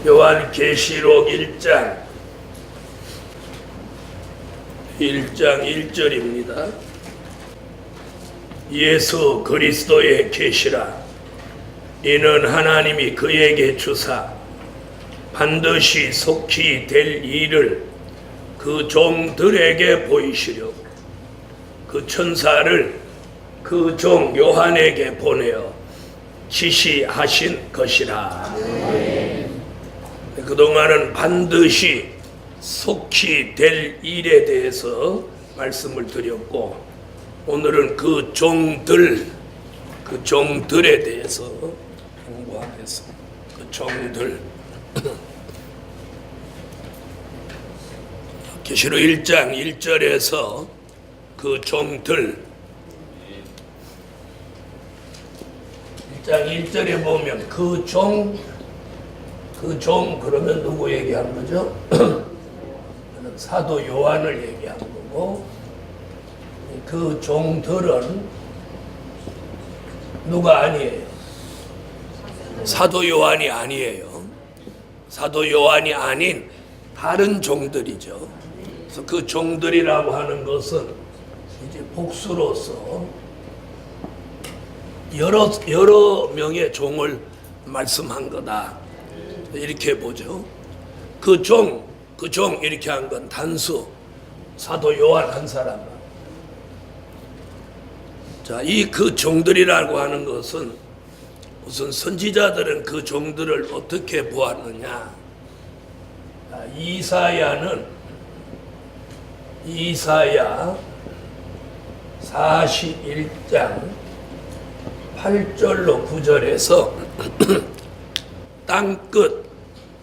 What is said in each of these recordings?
요한계시록 1장 1절입니다. 예수 그리스도의 계시라. 이는 하나님이 그에게 주사 반드시 속히 될 일을 그 종들에게 보이시려고 그 천사를 그 종 요한에게 보내어 지시하신 것이라. 그동안은 반드시 속히 될 일에 대해서 말씀을 드렸고, 오늘은 그 종들에 대해서 공부하겠습니다. 그 종들. 계시록 1장 1절에서 그 종들, 1장 1절에 보면 그 종 그러면 누구 얘기하는 거죠? 사도 요한을 얘기하는 거고, 그 종들은 누가 아니에요? 사도 요한이 아니에요. 사도 요한이 아닌 다른 종들이죠. 그래서 그 종들이라고 하는 것은 이제 복수로서 여러 명의 종을 말씀한 거다, 이렇게 보죠. 그 종 이렇게 한 건 단수 사도 요한 한 사람만. 자, 그 종들이라고 하는 것은 무슨 선지자들은 그 종들을 어떻게 보았느냐? 이사야 41장 8절로 9절에서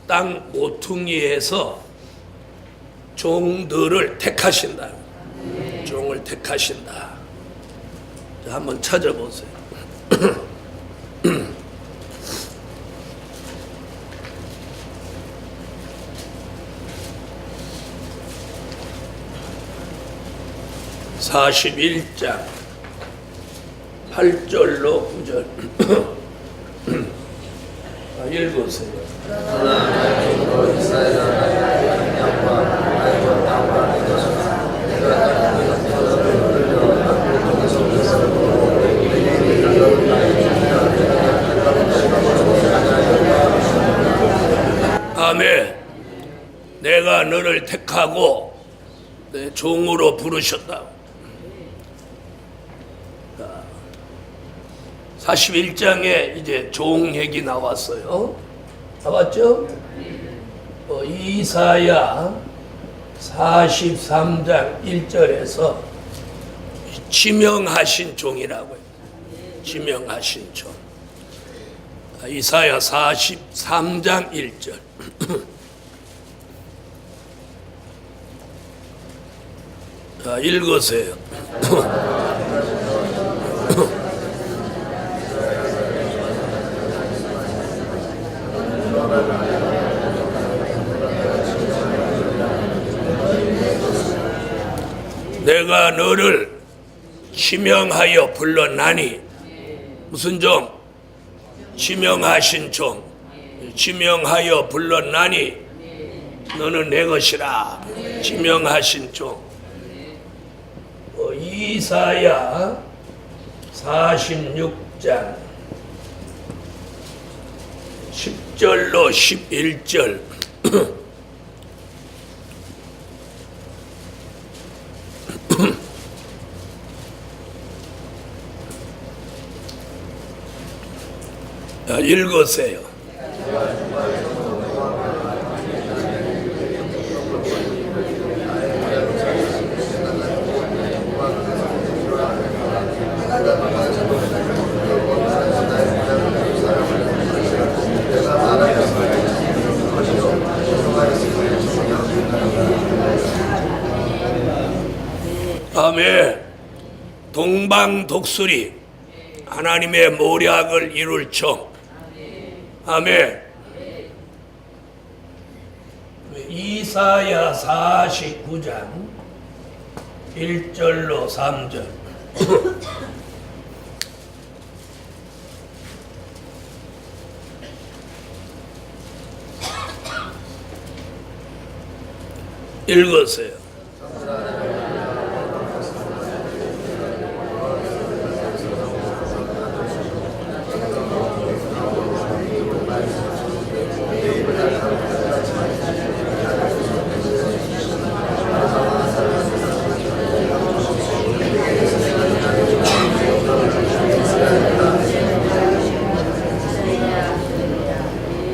땅 모퉁이에서 종들을 택하신다. 종을 택하신다. 자, 한번 찾아보세요. (41장) 8절로 9절. 읽으세요. 아멘. 내가 너를 택하고 내 종으로 부르셨다. 41장에 이제 종 얘기 나왔어요. 나왔죠? 이사야 43장 1절에서 지명하신 종이라고 해요. 지명하신 종. 이사야 43장 1절. 자, 읽으세요. 내가 너를 지명하여 불러나니. 무슨 종? 지명하신 종. 지명하여 불러나니 너는 내 것이라. 지명하신 종. 이사야 46장 10절로 11절. 읽으세요. 아멘. 동방독수리 하나님의 모략을 이룰 종. 아멘. 이사야 49장 1절로 3절. 읽으세요.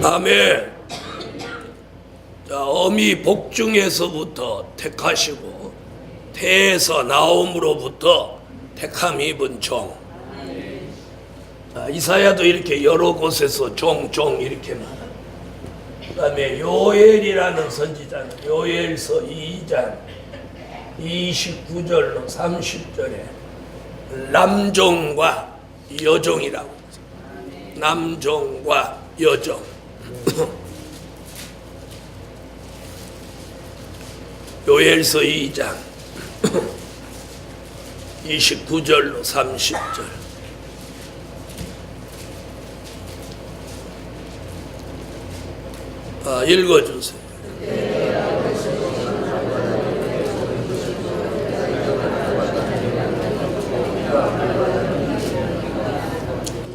아멘. 자, 어미 복중에서부터 택하시고 태에서 나옴으로부터 택함 입은 종. 자, 이사야도 이렇게 여러 곳에서 종 이렇게 말합니다. 그 다음에 요엘이라는 선지자는 요엘서 2장 29절로 30절에 남종과 여종이라고 합니다. 남종과 여종. 요엘서 2장 29절로 30절. 읽어주세요.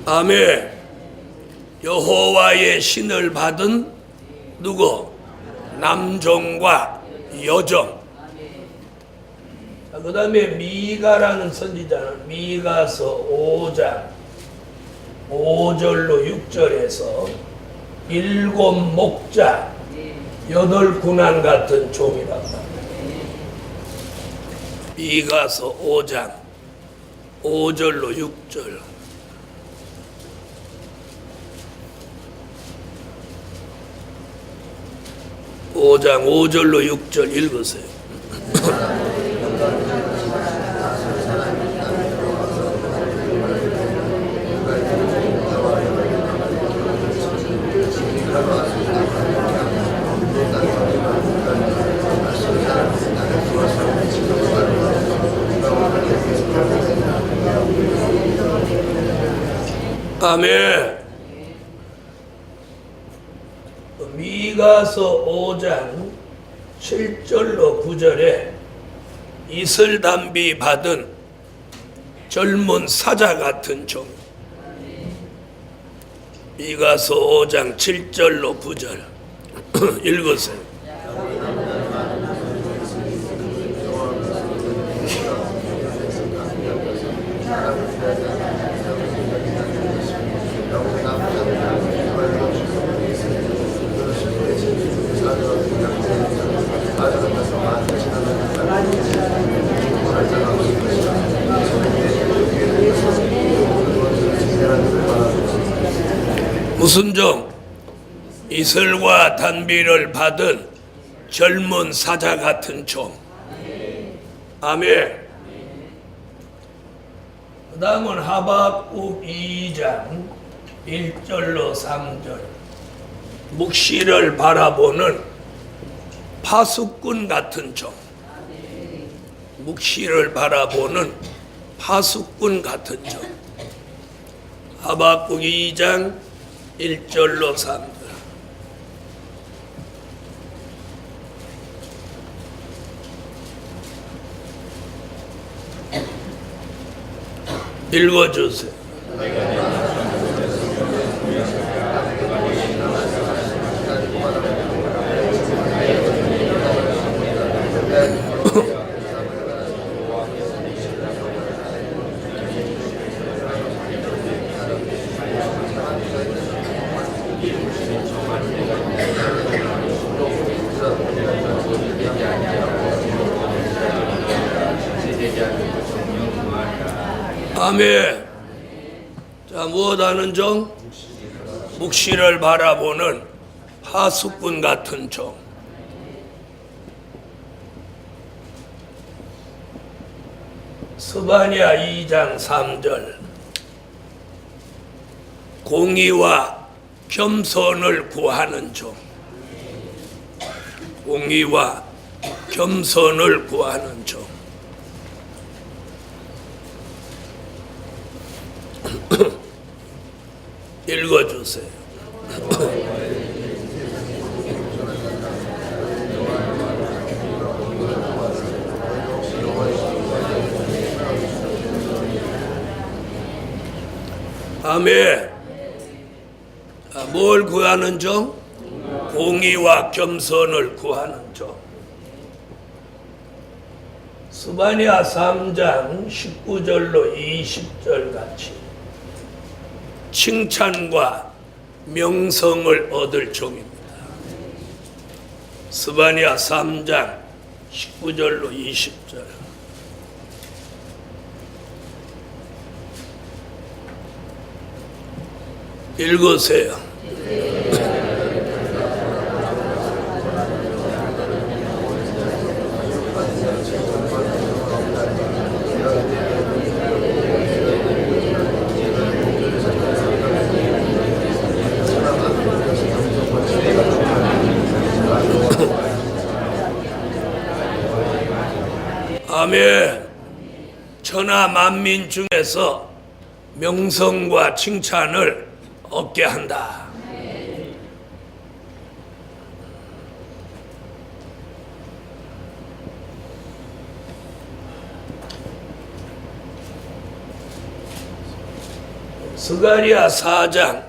아멘. 여호와의 신을 받은 누구? 남종과 여종. 그 다음에 미가라는 선지자는 미가서 5장 5절로 6절에서 7 목자 8 군왕 같은 종이라고 합니다. 미가서 5장 5절로 6절. 오장 5절로 6절 읽으세요. 아멘. 미가서 5장 7절로 9절에 이슬담비 받은 젊은 사자 같은 종. 미가서 5장 7절로 9절 읽으세요. 무슨 종? 이슬과 단비를 받은 젊은 사자 같은 종. 아멘. 그 다음은 하박국 2장 1절로 3절. 묵시를 바라보는 파수꾼 같은 종. 묵시를 바라보는 파수꾼 같은 종. 하박국 2장 1절로 3절. 읽어주세요. 아멘. 자, 무엇하는 종? 묵시를 바라보는 파수꾼 같은 종. 스바냐 2장 3절. 공의와 겸손을 구하는 종. 공의와 겸손을 구하는 종. 읽어주세요. 아멘. 뭘 구하는 종? 공의와 겸손을 구하는 종. 스바냐 3장 19절로 20절 같이 칭찬과 명성을 얻을 종입니다. 스바냐 3장 19절로 20절. 읽으세요. 아멘. 천하 만민 중에서 명성과 칭찬을 얻게 한다. 스가랴 4장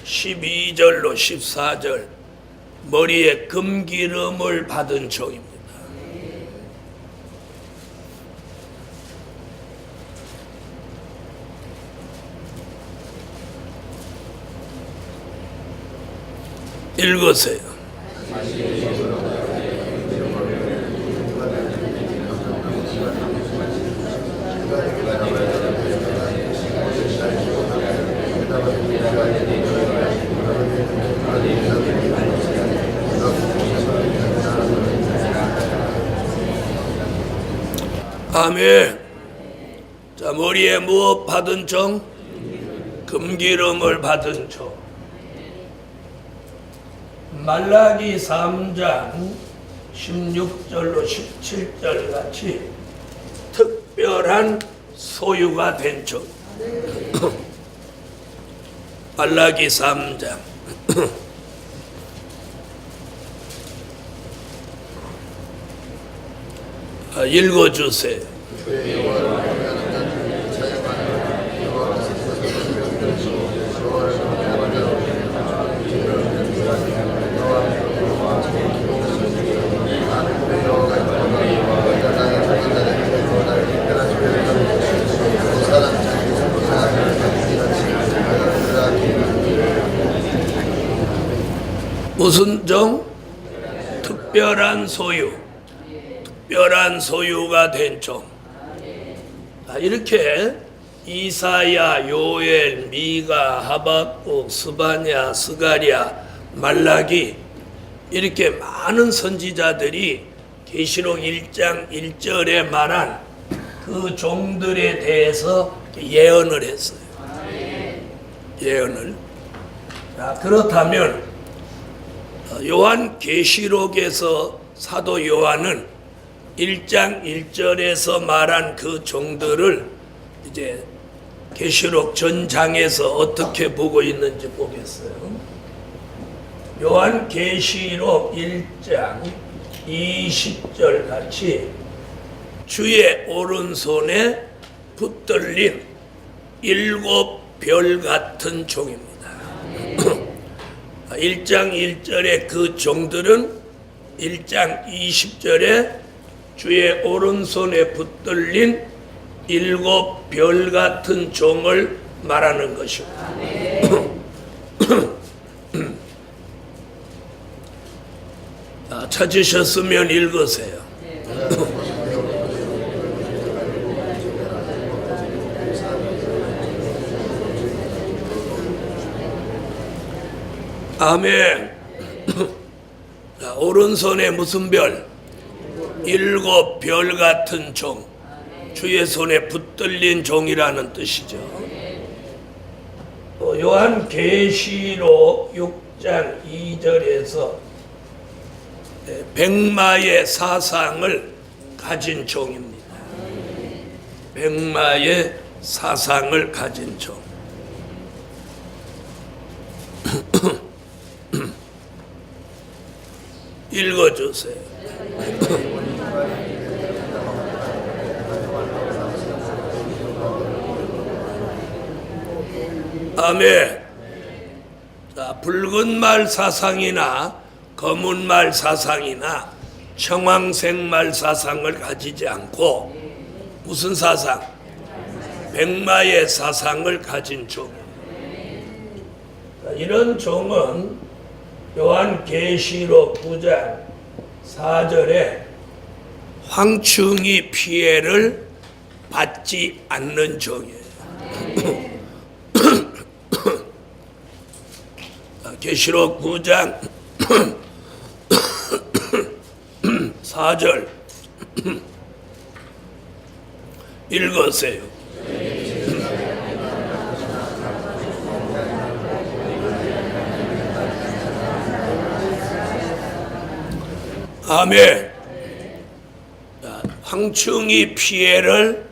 12절로 14절 머리에 금기름을 받은 종입니다. 읽으세요. 아멘. 자, 머리에 무엇 받은 종? 금기름을 받은 종. 말라기 3장 16절로 17절 같이 특별한 소유가 된 종. 말라기 3장 읽어주세요. 무슨 종? 특별한 소유. 특별한 소유가 된 종. 이렇게 이사야, 요엘, 미가, 하박국, 스바냐, 스가랴, 말라기 이렇게 많은 선지자들이 계시록 1장 1절에 말한 그 종들에 대해서 예언을 했어요. 예언을. 그렇다면 요한 계시록에서 사도 요한은 1장 1절에서 말한 그 종들을 이제 계시록 전장에서 어떻게 보고 있는지 보겠어요. 요한 계시록 1장 20절 같이 주의 오른손에 붙들린 7별 같은 종입니다. 1장 1절의 그 종들은 1장 20절에 주의 오른손에 붙들린 7별 같은 종을 말하는 것입니다. 찾으셨으면 읽으세요. 아멘. 오른손에 무슨 별? 7별 같은 종. 주의 손에 붙들린 종이라는 뜻이죠. 요한 계시록 6장 2절에서 백마의 사상을 가진 종입니다. 백마의 사상을 가진 종. 읽어주세요. 아멘. 자, 붉은 말 사상이나 검은 말 사상이나 청황색 말 사상을 가지지 않고 무슨 사상? 백마의 사상을 가진 종. 이런 종은 요한계시록 9장 4절에 황충이 피해를 받지 않는 종이에요. 계시록 9장 4절 읽으세요. 아멘. 황충이 피해를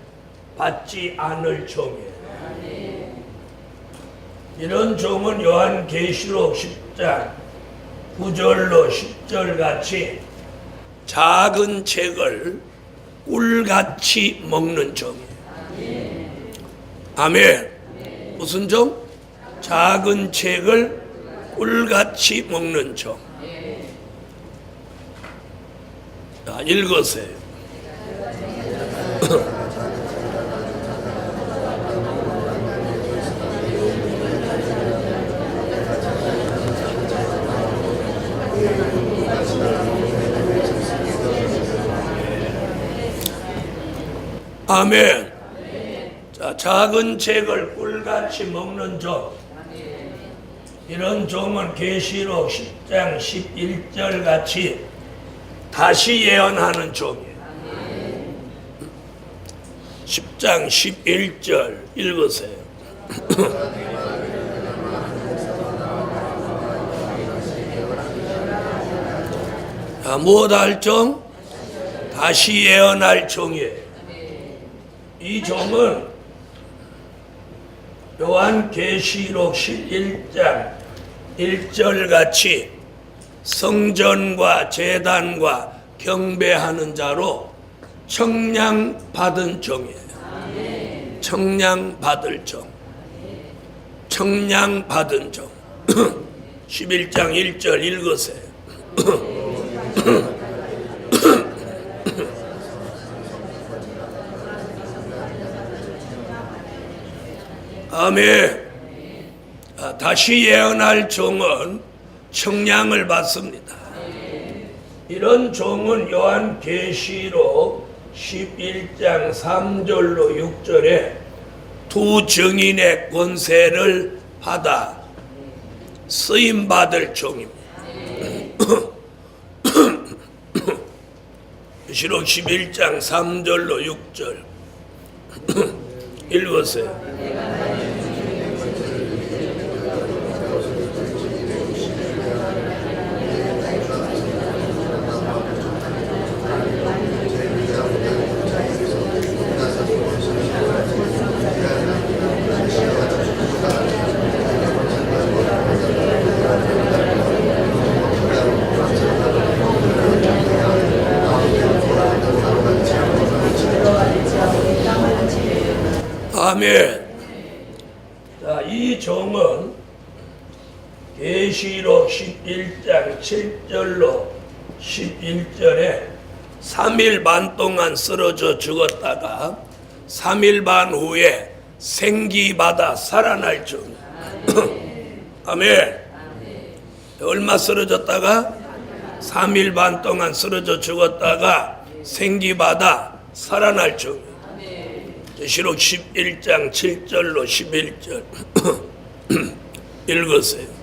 받지 않을 종이에요. 이런 종은 요한계시록 10장 9절로 10절 같이 작은 책을 꿀같이 먹는 종이에요. 아멘. 무슨 종? 작은 책을 꿀같이 먹는 종. 자, 읽으세요. 아멘. 자, 작은 책을 꿀같이 먹는 종. 이런 종은 계시록 10장 11절 같이 다시 예언하는 종이에요. 10장 11절 읽으세요. 자, 무엇할 종? 다시 예언할 종이에요. 이 종은 요한계시록 11장 1절 같이 성전과 제단과 경배하는 자로 청량받은 종이에요. 청량받을 종. 청량받은 종. 11장 1절 읽으세요. 아멘. 다시 예언할 종은 청량을 받습니다. 이런 종은 요한계시록 11장 3절로 6절에 두 증인의 권세를 받아 쓰임받을 종입니다. 계시록 11장 3절로 6절 읽으세요. 아멘. 자, 이 종은 계시록 11장 7절로 11절에 3일 반 동안 쓰러져 죽었다가 3일 반 후에 생기받아 살아날 종. 아멘. 얼마 쓰러졌다가 3일 반 동안 쓰러져 죽었다가 생기받아 살아날 종. 계시록 11장 7절로 11절 읽으세요.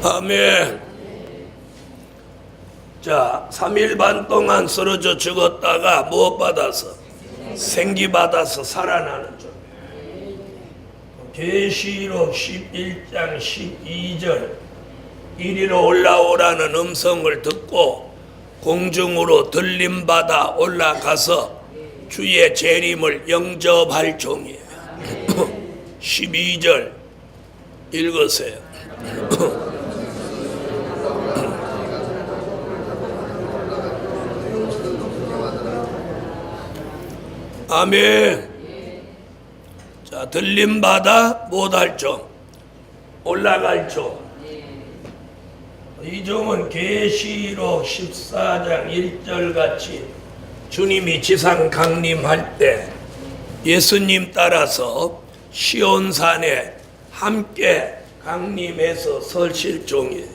아멘. 3일 반 동안 쓰러져 죽었다가 무엇 받아서? 생기 받아서 살아나는 종. 계시록 11장 12절 이리로 올라오라는 음성을 듣고 공중으로 들림받아 올라가서 주의 재림을 영접할 종이에요. 12절 읽으세요. 아멘. 자, 들림받아 못할 종, 올라갈 종. 이 종은 계시록 14장 1절 같이 주님이 지상 강림할 때 예수님 따라서 시온산에 함께 강림해서 서실 종이에요.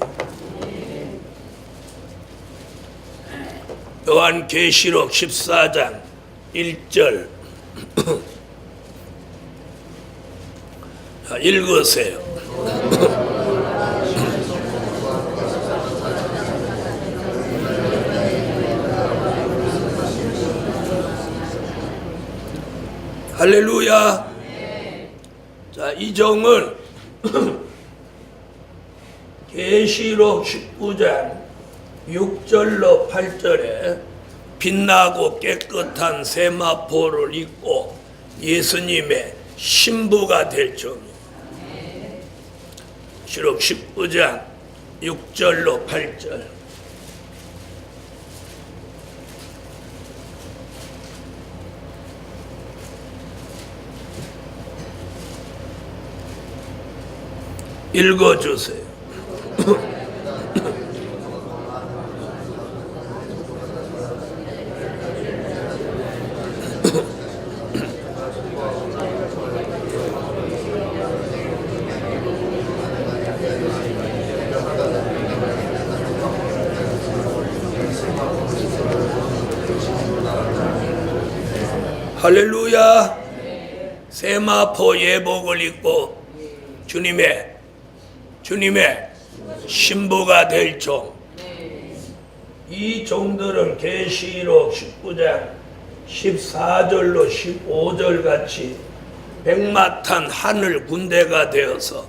요한 계시록 14장 1절 읽으세요. 할렐루야. 자, 이 종은 계시록 19장 6절로 8절에 빛나고 깨끗한 세마포를 입고 예수님의 신부가 될 종이에요. 계시록 19장 6절로 8절. 읽어주세요. 할렐루야. 세마포 예복을 입고 주님의 신부가 될 종. 이 종들은 계시록 19장 14절로 15절 같이 백마탄 하늘 군대가 되어서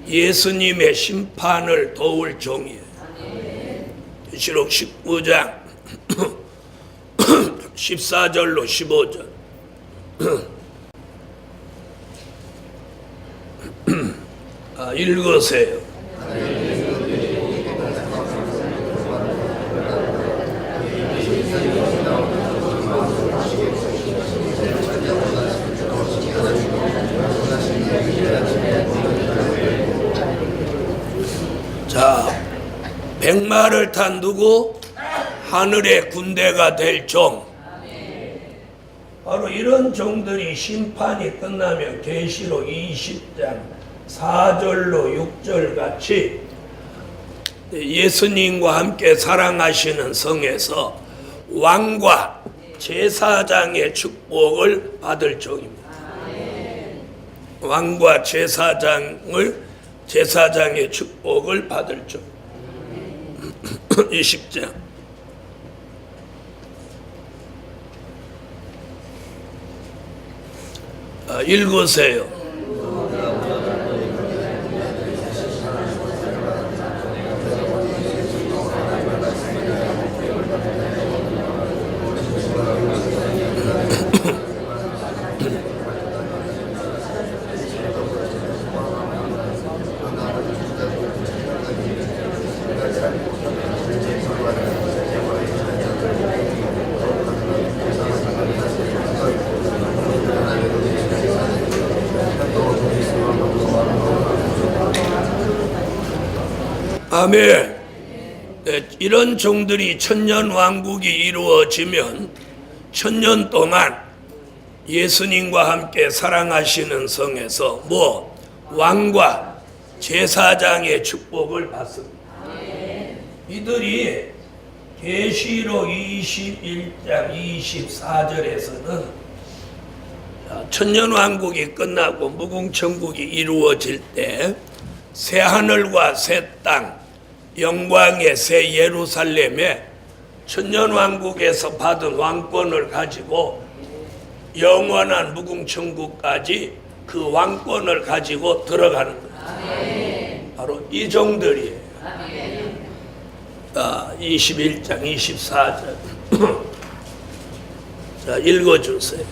예수님의 심판을 도울 종이에요. 계시록 19장 14절로 15절. 읽으세요. 자, 백마를 탄 누구? 하늘의 군대가 될 종. 바로 이런 종들이 심판이 끝나면 계시록 20장 4절로 6절 같이 예수님과 함께 사랑하시는 성에서 왕과 제사장의 축복을 받을 종입니다. 왕과 제사장의 축복을 받을 종. 20장 읽으세요. 아멘. 네, 이런 종들이 천년 왕국이 이루어지면 천년 동안 예수님과 함께 사랑하시는 성에서 왕과 제사장의 축복을 받습니다. 이들이 계시록 21장 24절에서는 천년 왕국이 끝나고 무궁천국이 이루어질 때 새 하늘과 새 땅, 영광의 새 예루살렘에 천년왕국에서 받은 왕권을 가지고 영원한 무궁천국까지 그 왕권을 가지고 들어가는 거예요. 바로 이 종들이에요. 21장 24절 자, 읽어주세요.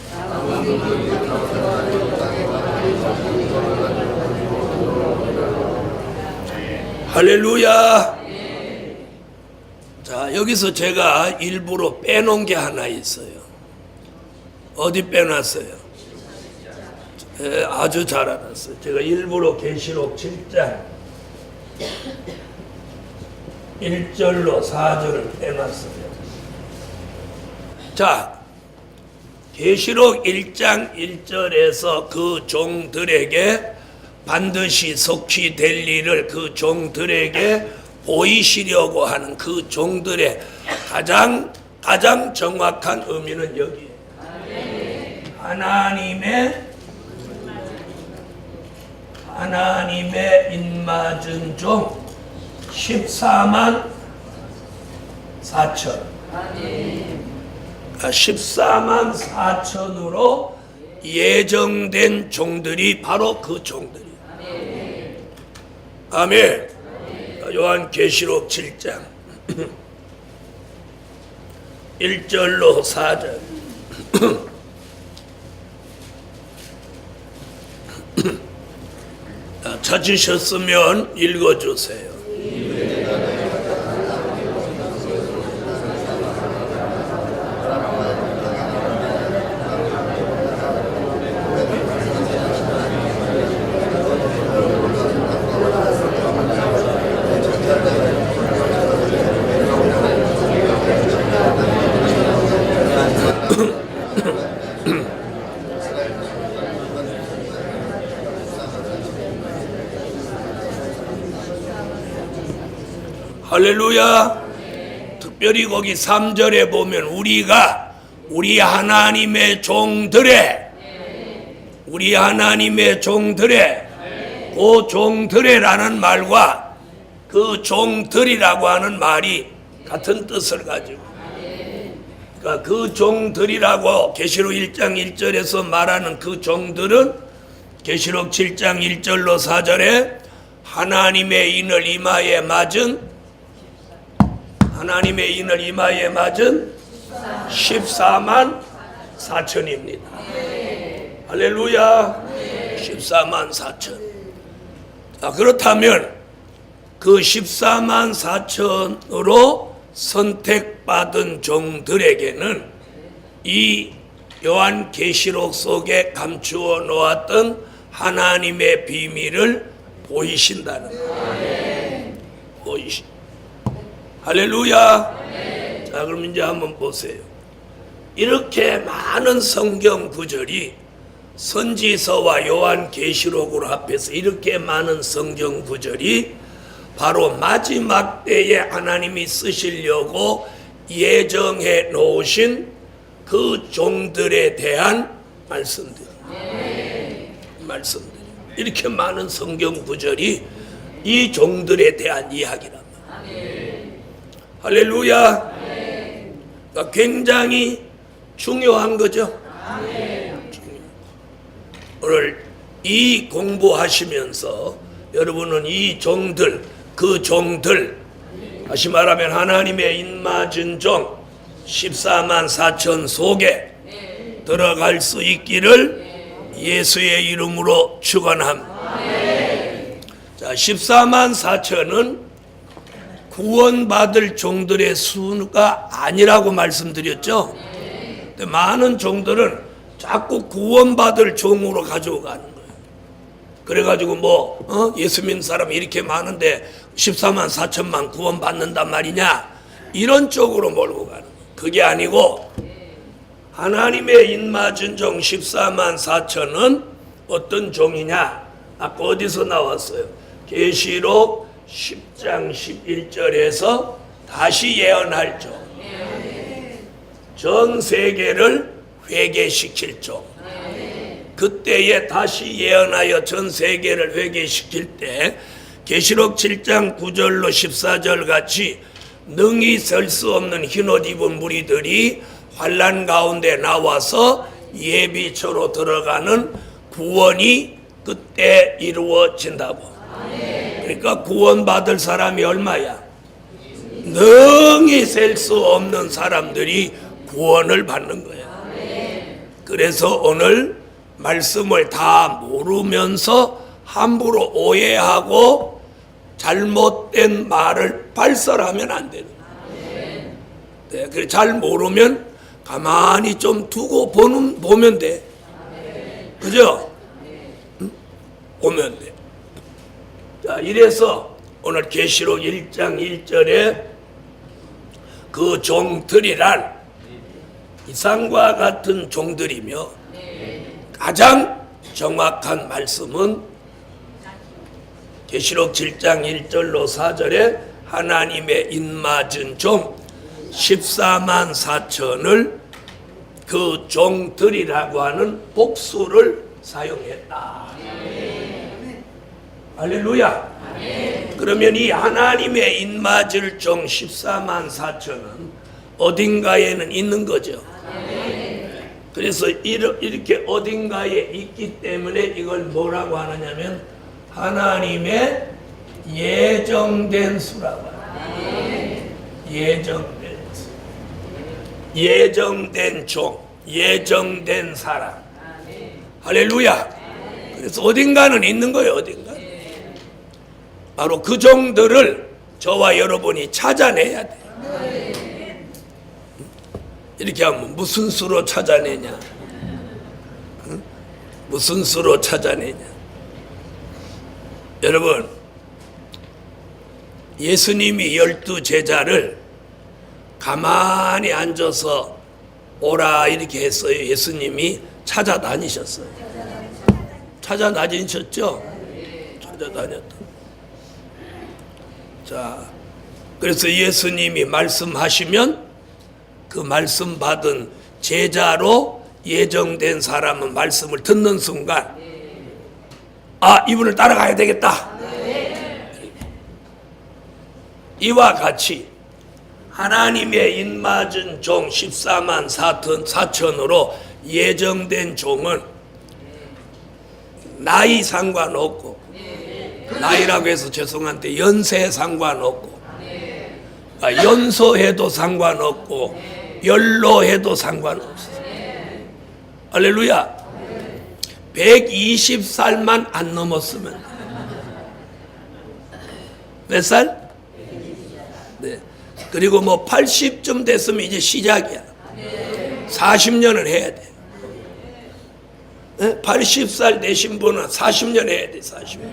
할렐루야. 자, 여기서 제가 일부러 빼놓은 게 하나 있어요. 어디 빼놨어요? 아주 잘 알았어요. 제가 일부러 계시록 7장 1절로 4절을 빼놨어요. 자, 계시록 1장 1절에서 그 종들에게 반드시 속히 될 일을 그 종들에게 보이시려고 하는 그 종들의 가장 정확한 의미는 여기에요. 하나님의 인맞은 종 14만 4천. 14만 4천으로 예정된 종들이 바로 그 종들이에요. 아멘. 요한계시록 7장 1절로 4절 찾으셨으면 읽어주세요. 할렐루야. 특별히 거기 3절에 보면 우리 하나님의 종들의 그 종들의라는 말과 그 종들이라고 하는 말이 같은 뜻을 가지고, 그러니까 그 종들이라고 계시록 1장 1절에서 말하는 그 종들은 계시록 7장 1절로 4절에 하나님의 인을 이마에 맞은 14만 4천입니다. 할렐루야. 14만 4천. 그렇다면 그 14만 4천으로 선택받은 종들에게는 이 요한계시록 속에 감추어 놓았던 하나님의 비밀을 보이신다는 거예요. 할렐루야. 자, 그럼 이제 한번 보세요. 이렇게 많은 성경 구절이 선지서와 요한계시록으로 합해서 이렇게 많은 성경 구절이 바로 마지막 때에 하나님이 쓰시려고 예정해 놓으신 그 종들에 대한 말씀들이에요. 이렇게 많은 성경 구절이 이 종들에 대한 이야기란 말이에요. 할렐루야. 그러니까 굉장히 중요한 거죠. 오늘 이 공부하시면서 여러분은 이 종들, 그 종들, 다시 말하면 하나님의 인맞은 종 14만 4천 속에 들어갈 수 있기를 예수의 이름으로 축원합니다. 자, 14만 4천은 구원받을 종들의 수가 아니라고 말씀드렸죠. 근데 많은 종들은 자꾸 구원받을 종으로 가지고 가는 거예요. 그래가지고 예수 믿는 사람이 이렇게 많은데 14만 4천만 구원받는단 말이냐, 이런 쪽으로 몰고 가는 거예요. 그게 아니고 하나님의 인맞은 종 14만 4천은 어떤 종이냐, 아까 어디서 나왔어요? 계시록 10장 11절에서 다시 예언할 종, 전 세계를 회개시킬 종. 그때에 다시 예언하여 전 세계를 회개시킬 때 계시록 7장 9절로 14절 같이 능히 설 수 없는 흰옷 입은 무리들이 환난 가운데 나와서 예비처로 들어가는 구원이 그때 이루어진다고. 그러니까 구원받을 사람이 얼마야? 능히 셀 수 없는 사람들이 구원을 받는 거야. 그래서 오늘 말씀을 다 모르면서 함부로 오해하고 잘못된 말을 발설하면 안 되는 거야. 네, 그래 잘 모르면 가만히 좀 두고 보면 돼. 그죠? 응? 보면 돼. 자, 이래서 오늘 계시록 1장 1절에 그 종들이란 이상과 같은 종들이며 가장 정확한 말씀은 계시록 7장 1절로 4절에 하나님의 인맞은 종 14만 4천을 그 종들이라고 하는 복수를 사용했다. 할렐루야. 그러면 이 하나님의 인맞을 종 14만 4천은 어딘가에는 있는 거죠. 그래서 이렇게 어딘가에 있기 때문에 이걸 뭐라고 하느냐면 하나님의 예정된 수라고 합니다. 예정된 종, 예정된 사람. 할렐루야. 그래서 어딘가는 있는 거예요. 어딘가. 바로 그 종들을 저와 여러분이 찾아내야 돼요. 이렇게 하면 무슨 수로 찾아내냐? 무슨 수로 찾아내냐? 여러분, 예수님이 12 제자를 가만히 앉아서 오라 이렇게 했어요. 예수님이 찾아다니셨어요. 찾아다니셨죠? 찾아다녔다. 자, 그래서 예수님이 말씀하시면 그 말씀 받은 제자로 예정된 사람은 말씀을 듣는 순간 아, 이분을 따라가야 되겠다. 이와 같이 하나님의 인맞은 종 14만 4천으로 예정된 종은 나이 상관없고, 나이라고 해서 죄송한데 연세 상관없고, 연소해도 상관없고 연로해도 상관없어요. 할렐루야. 120살만 안 넘었으면. 몇 살? 네. 그리고 뭐 80쯤 됐으면 이제 시작이야. 40년을 해야 돼. 80살 되신 분은 40년 해야 돼. 40년.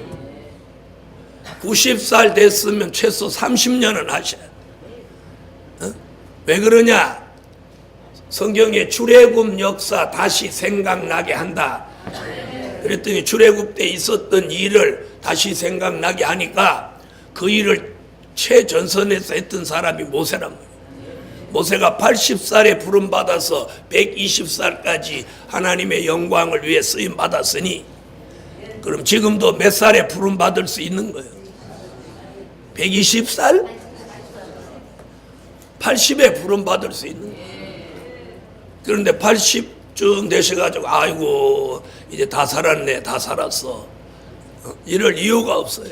90살 됐으면 최소 30년은 하셔야 돼. 왜 그러냐? 성경에 출애굽 역사 다시 생각나게 한다. 그랬더니 출애굽 때 있었던 일을 다시 생각나게 하니까 그 일을 최전선에서 했던 사람이 모세란 말이에요. 모세가 80살에 부름받아서 120살까지 하나님의 영광을 위해 쓰임받았으니 그럼 지금도 몇 살에 부름받을 수 있는 거예요? 120살? 80에 부름받을 수 있는 거예요. 그런데 80쯤 되셔가지고 아이고 이제 다 살았네, 다 살았어, 이럴 이유가 없어요.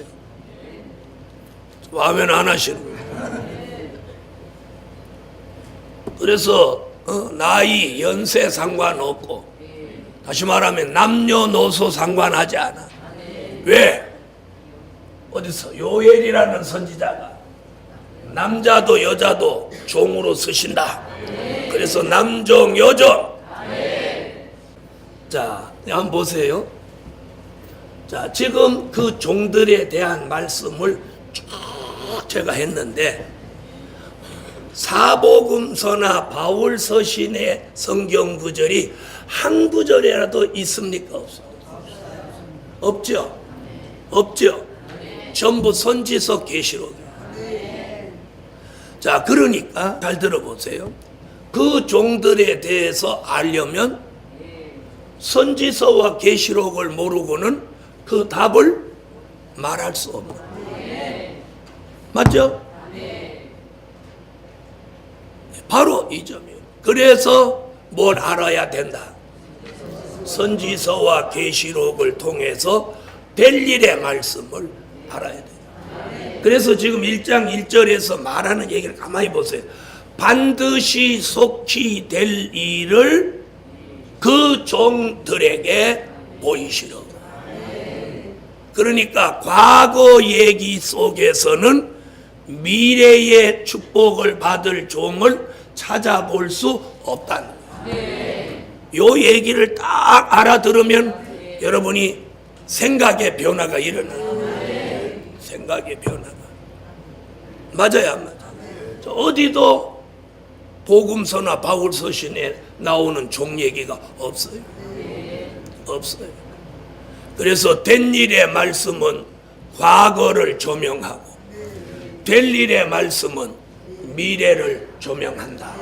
아멘 안 하시는 거예요. 그래서 나이, 연세 상관없고, 다시 말하면 남녀노소 상관하지 않아. 왜? 어디서 요엘이라는 선지자가 남자도 여자도 종으로 쓰신다. 그래서 남종 여종. 자, 한번 보세요. 자, 지금 그 종들에 대한 말씀을 쭉 제가 했는데 사복음서나 바울 서신의 성경 구절이 한 구절이라도 있습니까? 없죠? 없죠? 전부 선지서 계시록. 자, 그러니까 잘 들어보세요. 그 종들에 대해서 알려면 선지서와 계시록을 모르고는 그 답을 말할 수 없는. 맞죠? 바로 이 점이에요. 그래서 뭘 알아야 된다. 선지서와 계시록을 통해서 될 일의 말씀을 알아야 돼요. 그래서 지금 1장 1절에서 말하는 얘기를 가만히 보세요. 반드시 속히 될 일을 그 종들에게 보이시려고. 그러니까 과거 얘기 속에서는 미래의 축복을 받을 종을 찾아볼 수 없다는 거예요. 요 얘기를 딱 알아들으면 여러분이 생각의 변화가 일어나요. 생각의 변화가. 맞아요, 안 맞아요? 어디도 복음서나 바울서신에 나오는 종 얘기가 없어요. 없어요. 그래서 된 일의 말씀은 과거를 조명하고 될 일의 말씀은 미래를 조명한다.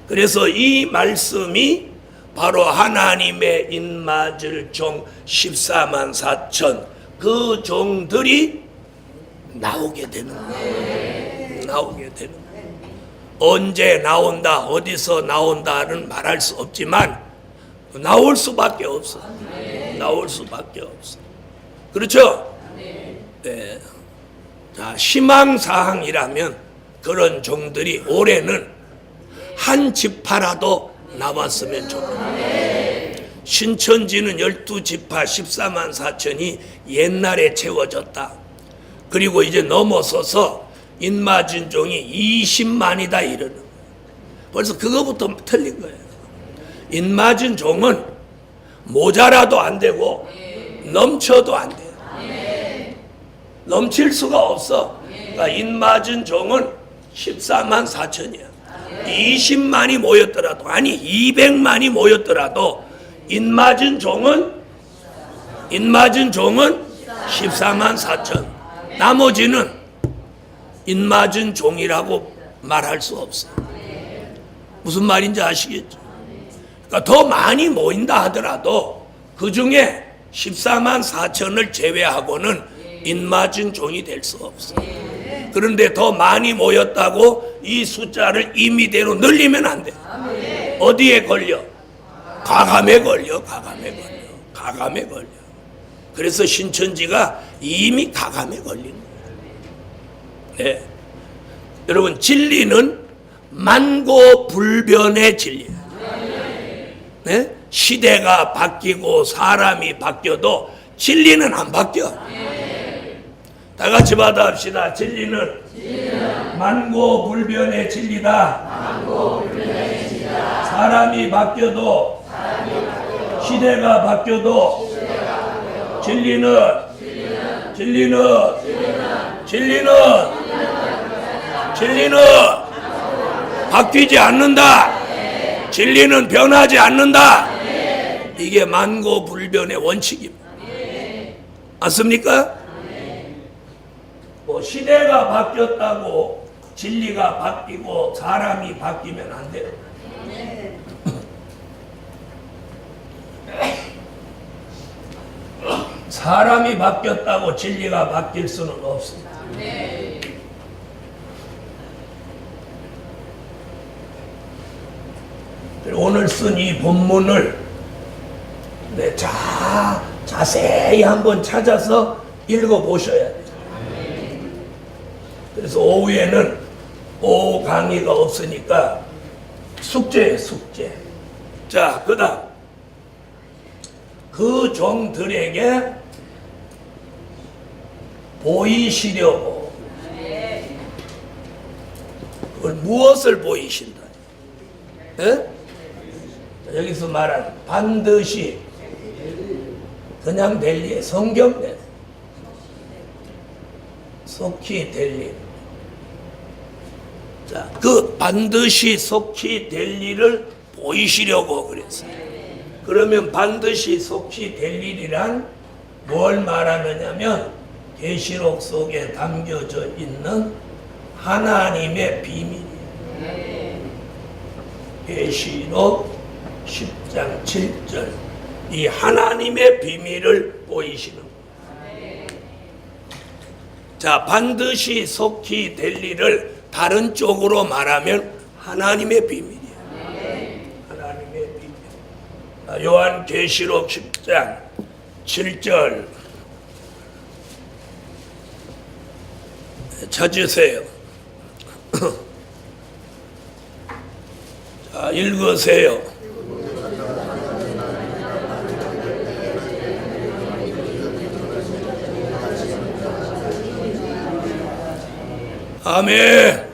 그래서 이 말씀이 바로 하나님의 인맞을 종 14만 4천 그 종들이 나오게 되는 거예요. 나오게 되는 거예요. 언제 나온다, 어디서 나온다는 말할 수 없지만 나올 수밖에 없어. 나올 수밖에 없어. 그렇죠? 네. 자, 희망사항이라면 그런 종들이 올해는 한 지파라도 남았으면 좋겠다. 신천지는 12지파 14만 4천이 옛날에 채워졌다. 그리고 이제 넘어서서 인마진 종이 20만이다 이러는 거예요. 벌써 그거부터 틀린 거예요. 인마진 종은 모자라도 안 되고 넘쳐도 안 돼요. 넘칠 수가 없어. 그러니까 인맞은 종은 14만 4천이야. 20만이 모였더라도, 아니 200만이 모였더라도 인맞은 종은 14만 4천. 나머지는 인맞은 종이라고 말할 수 없어. 무슨 말인지 아시겠죠? 그러니까 더 많이 모인다 하더라도 그 중에 14만 4천을 제외하고는 인맞은 종이 될 수 없어. 그런데 더 많이 모였다고 이 숫자를 임의대로 늘리면 안 돼. 어디에 걸려? 가감에 걸려. 가감에 걸려. 그래서 신천지가 이미 가감에 걸린 거예요. 네. 여러분, 진리는 만고불변의 진리예요. 네? 시대가 바뀌고 사람이 바뀌어도 진리는 안 바뀌어. 다 같이 받아합시다. 진리는 만고불변의 진리다. 사람이 바뀌어도 시대가 바뀌어도 진리는 바뀌지 않는다. 진리는 변하지 않는다. 이게 만고불변의 원칙입니다. 맞습니까? 뭐 시대가 바뀌었다고 진리가 바뀌고 사람이 바뀌면 안 돼요. 사람이 바뀌었다고 진리가 바뀔 수는 없습니다. 오늘 쓴 이 본문을 자세히 한번 찾아서 읽어보셔야 돼요. 그래서 오후에는 오후 강의가 없으니까 숙제예요, 숙제. 자, 그 다음 그 종들에게 보이시려고. 그걸 무엇을 보이신다? 에? 여기서 말하는 반드시 그냥 될 일, 성경대 속히 될 일. 자, 그 반드시 속히 될 일을 보이시려고 그랬어요. 그러면 반드시 속히 될 일이란 뭘 말하느냐면 계시록 속에 담겨져 있는 하나님의 비밀이에요. 계시록 10장 7절 이 하나님의 비밀을 보이시는 거예요. 자, 반드시 속히 될 일을 다른 쪽으로 말하면 하나님의 비밀이에요. 하나님의 비밀. 요한계시록 10장 7절 찾으세요. 자, 읽으세요. 아멘.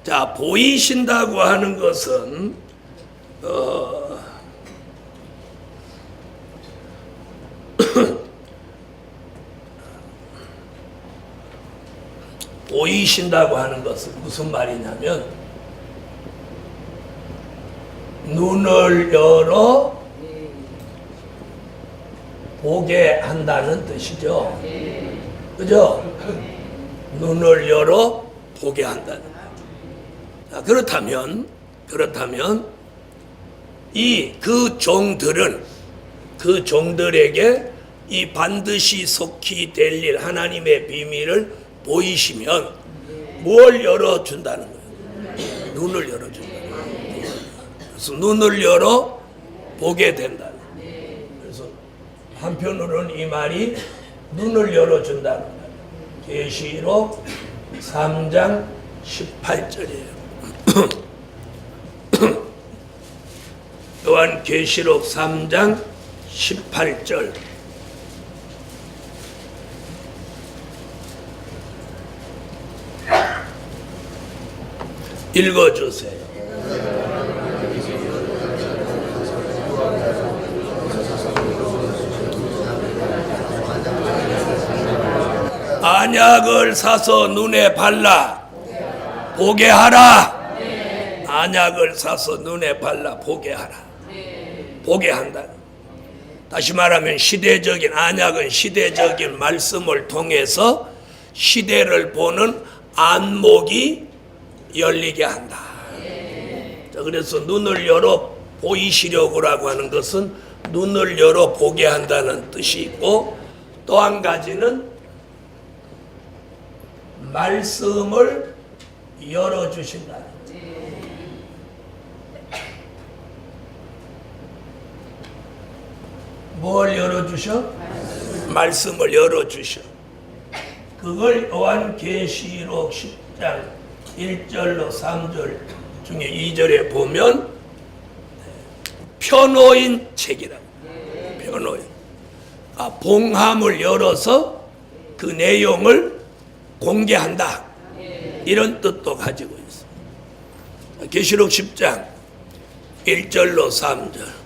자, 보이신다고 하는 것은 보이신다고 하는 것은 무슨 말이냐면 눈을 열어 보게 한다는 뜻이죠. 그죠? 눈을 열어 보게 한다는 거예요. 그렇다면 그 종들에게 이 반드시 속히 될 일 하나님의 비밀을 보이시면 뭘 열어준다는 거예요? 눈을 열어준다는 거예요. 그래서 눈을 열어 보게 된다는 거예요. 그래서 한편으로는 이 말이 눈을 열어준다는 거예요. 계시록 3장 18절이에요. 또한 계시록 3장 18절 읽어주세요. 안약을 사서 눈에 발라 보게 하라. 안약을 사서 눈에 발라 보게 하라. 보게 한다. 다시 말하면 안약은 시대적인 말씀을 통해서 시대를 보는 안목이 열리게 한다. 자, 그래서 눈을 열어 보이시려고라고 하는 것은 눈을 열어 보게 한다는 뜻이 있고, 또 한 가지는 말씀을 열어주신다. 뭘 열어주셔? 말씀을 열어주셔. 그걸 요한계시록 10장 1절로 3절 중에 2절에 보면 표노인 책이라고. 표노인. 봉함을 열어서 그 내용을 공개한다. 이런 뜻도 가지고 있습니다. 계시록 10장 1절로 3절.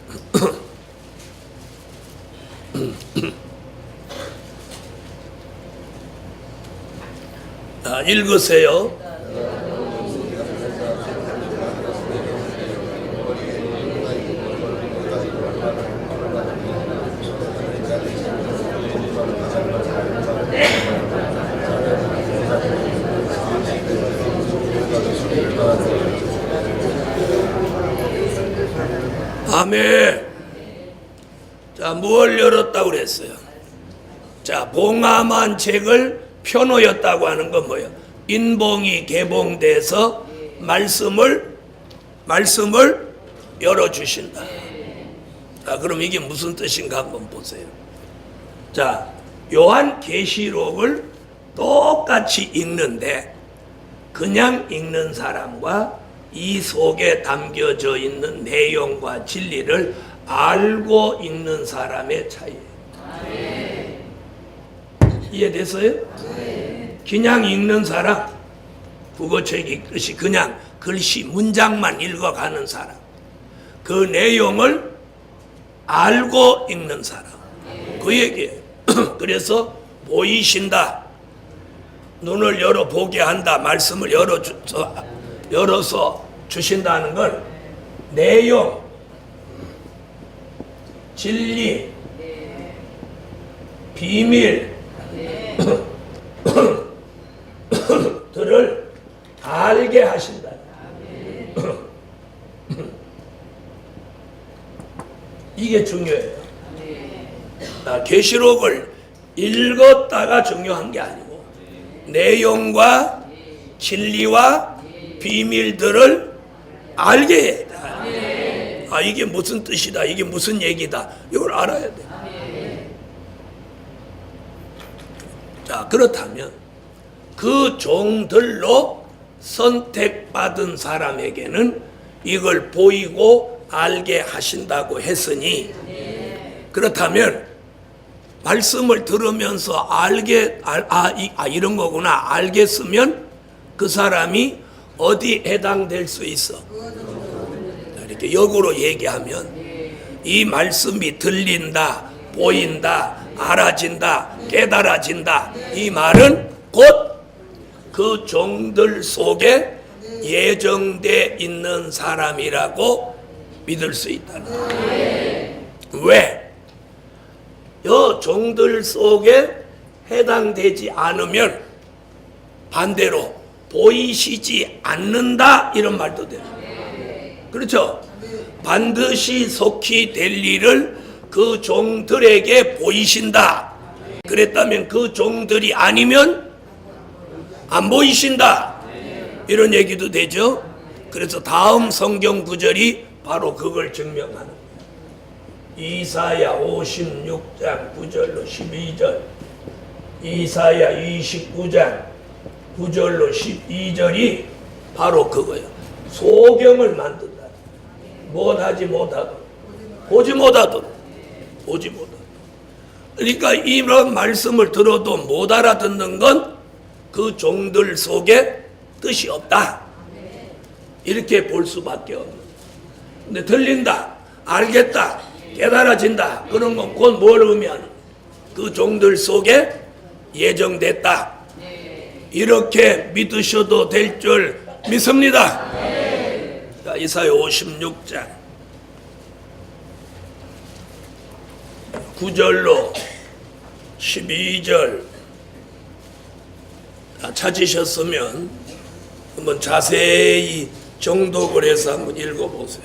읽으세요. 아멘. 자, 뭘 열었다고 그랬어요? 자, 봉함한 책을 펴놓였다고 하는 건 뭐예요? 인봉이 개봉돼서 말씀을 열어주신다. 자, 그럼 이게 무슨 뜻인가 한번 보세요. 자, 요한계시록을 똑같이 읽는데 그냥 읽는 사람과 이 속에 담겨져 있는 내용과 진리를 알고 읽는 사람의 차이예요. 이해됐어요? 그냥 읽는 사람, 국어책 읽듯이 그냥 글씨 문장만 읽어가는 사람, 그 내용을 알고 읽는 사람, 그 얘기예요. 그래서 보이신다, 눈을 열어 보게 한다, 말씀을 열어서 주신다는 건 내용, 진리, 비밀 들을 알게 하신다. 이게 중요해요. 계시록을 읽었다가 중요한 게 아니고 내용과 진리와 비밀들을 알게 해야 돼. 아, 이게 무슨 뜻이다, 이게 무슨 얘기다, 이걸 알아야 돼. 자, 그렇다면 그 종들로 선택받은 사람에게는 이걸 보이고 알게 하신다고 했으니, 그렇다면 말씀을 들으면서 이런 거구나 알겠으면 그 사람이 어디 해당될 수 있어? 이렇게 역으로 얘기하면 이 말씀이 들린다, 보인다, 알아진다, 깨달아진다, 이 말은 곧 그 종들 속에 예정돼 있는 사람이라고 믿을 수 있다. 왜? 여 종들 속에 해당되지 않으면 반대로 보이시지 않는다, 이런 말도 돼요. 그렇죠? 반드시 속히 될 일을 그 종들에게 보이신다. 그랬다면 그 종들이 아니면 안 보이신다, 이런 얘기도 되죠. 그래서 다음 성경 구절이 바로 그걸 증명하는 거예요. 이사야 56장 9절로 12절, 이사야 29장 9절로 12절이 바로 그거예요. 소경을 만든다. 못하지 못하도록, 보지 못하도록. 그러니까 이런 말씀을 들어도 못 알아듣는 건 그 종들 속에 뜻이 없다, 이렇게 볼 수밖에 없는. 근데 들린다, 알겠다, 깨달아진다, 그런 건 곧 뭘 의미하는? 그 종들 속에 예정됐다, 이렇게 믿으셔도 될 줄 믿습니다. 자, 이사야 56장 9절로 12절 찾으셨으면 한번 자세히 정독을 해서 한번 읽어보세요.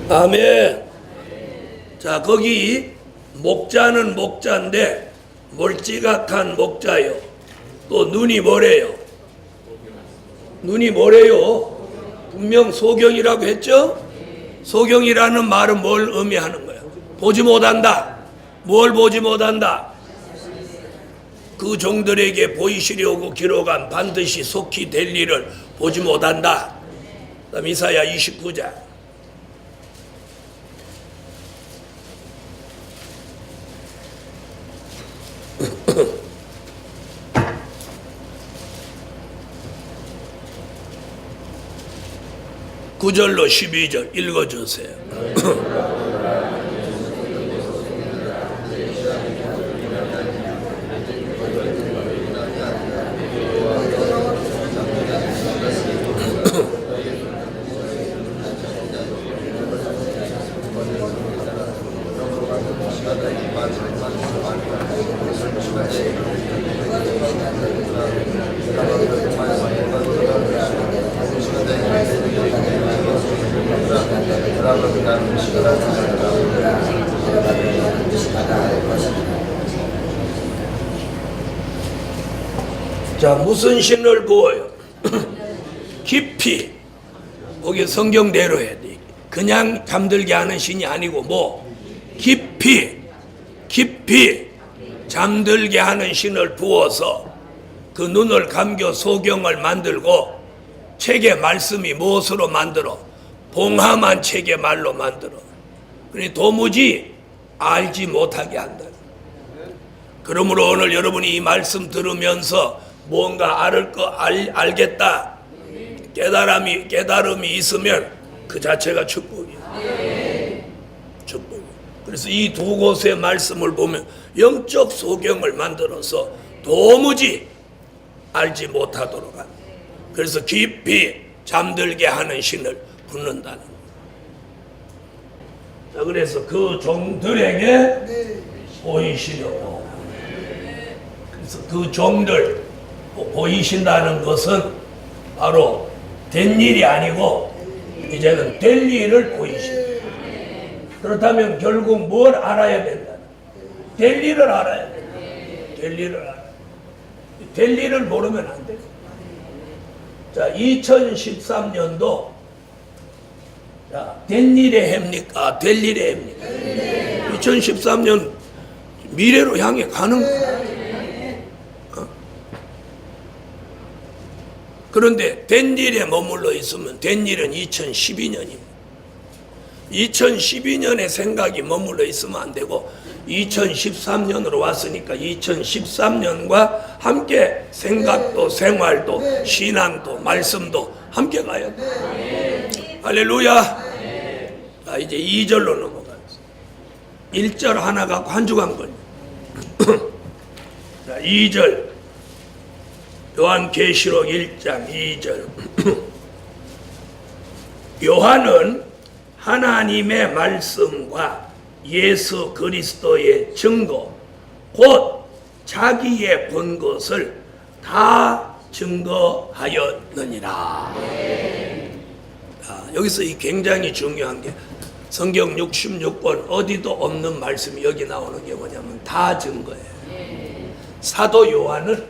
아멘. 자, 거기 목자는 목자인데 멀찌각한 목자요. 또 눈이 뭐래요? 눈이 뭐래요? 분명 소경이라고 했죠? 소경이라는 말은 뭘 의미하는 거예요? 보지 못한다. 뭘 보지 못한다? 그 종들에게 보이시려고 기록한 반드시 속히 될 일을 보지 못한다. 그다음 이사야 29장 (9절로 12절) 읽어주세요. 자, 무슨 신을 부어요? 깊이. 거기 성경대로 해야 돼. 그냥 잠들게 하는 신이 아니고 뭐 깊이 잠들게 하는 신을 부어서 그 눈을 감겨 소경을 만들고 책의 말씀이 무엇으로 만들어? 봉함한 책의 말로 만들어. 그러니 도무지 알지 못하게 한다. 그러므로 오늘 여러분이 이 말씀 들으면서 뭔가 알겠다, 깨달음이 있으면 그 자체가 축복이에요. 축복. 그래서 이 두 곳의 말씀을 보면 영적 소경을 만들어서 도무지 알지 못하도록 한다. 그래서 깊이 잠들게 하는 신을 붙는다는 거예요. 자, 그래서 그 종들에게 보이시려고. 그래서 그 종들 보이신다는 것은 바로 된 일이 아니고 이제는 될 일을 보이신다. 그렇다면 결국 뭘 알아야 된다? 될 일을 알아야 돼. 될 일을 알아야 돼. 될 일을 모르면 안 돼. 자, 2013년도 자, 된 일의 해입니까? 될 일의 해입니까? 2013년 미래로 향해 가는 거야. 그런데 된 일에 머물러 있으면 된 일은 2012년입니다. 2012년의 생각이 머물러 있으면 안 되고 2013년으로 왔으니까 2013년과 함께 생각도 생활도 신앙도 말씀도 함께 가야 돼. 할렐루야. 자, 이제 2절로 넘어가겠습니다. 1절 하나 갖고 한 주간 걸려. 자, 2절 요한계시록 1장 2절 요한은 하나님의 말씀과 예수 그리스도의 증거 곧 자기의 본 것을 다 증거하였느니라. 여기서 이 굉장히 중요한 게 성경 66권 어디도 없는 말씀이 여기 나오는 게 뭐냐면 다 증거예요. 사도 요한은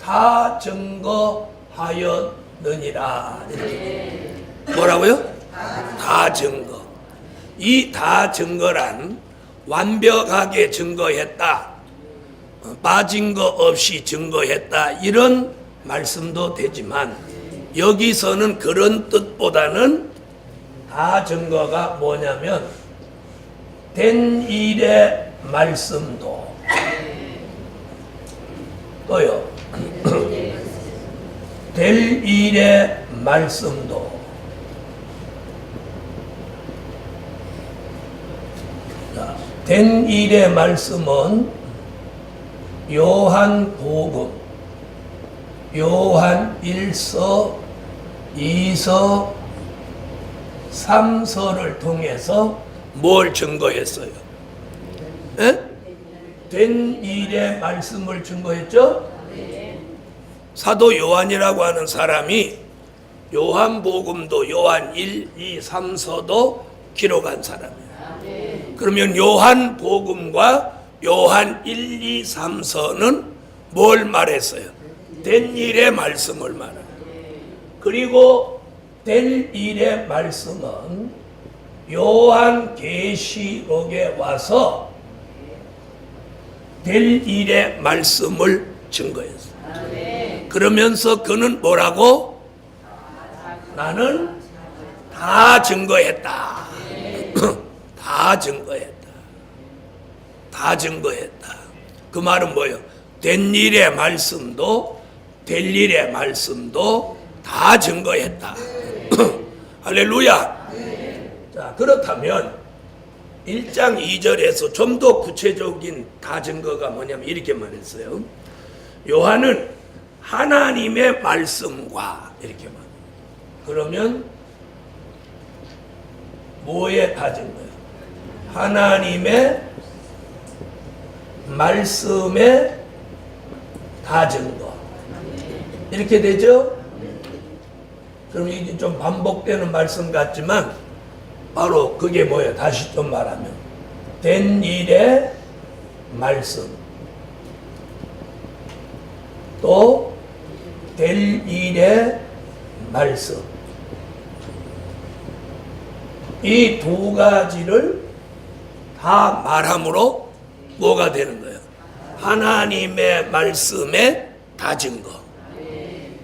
다 증거하였느니라. 이렇게. 뭐라고요? 다 증거. 이 다 증거란 완벽하게 증거했다, 빠진 거 없이 증거했다, 이런 말씀도 되지만 여기서는 그런 뜻보다는 다 증거가 뭐냐면 된 일의 말씀도 또요 될 일의 말씀도 된 일의 말씀은 요한복음, 요한 1서, 2서, 3서를 통해서 뭘 증거했어요? 에? 된 일의 말씀을 증거했죠? 사도 요한이라고 하는 사람이 요한복음도 요한 1, 2, 3서도 기록한 사람이에요. 그러면 요한복음과 요한 1, 2, 3서는 뭘 말했어요? 된 일의 말씀을 말해요. 그리고 될 일의 말씀은 요한계시록에 와서 될 일의 말씀을 증거했어요. 그러면서 그는 뭐라고? 나는 다 증거했다. 다 증거했다. 다 증거했다. 그 말은 뭐예요? 된 일의 말씀도 될 일의 말씀도 다 증거했다. 할렐루야. 자, 그렇다면 1장 2절에서 좀 더 구체적인 다 증거가 뭐냐면 이렇게 말했어요. 요한은 하나님의 말씀과 이렇게 말. 그러면 뭐에 다 증거예요? 하나님의 말씀에 다 증거. 이렇게 되죠? 그럼 이게 좀 반복되는 말씀 같지만 바로 그게 뭐예요? 다시 좀 말하면 된 일의 말씀 또 될 일의 말씀, 이 두 가지를 다 말함으로 뭐가 되는 거예요? 하나님의 말씀에 다 증거.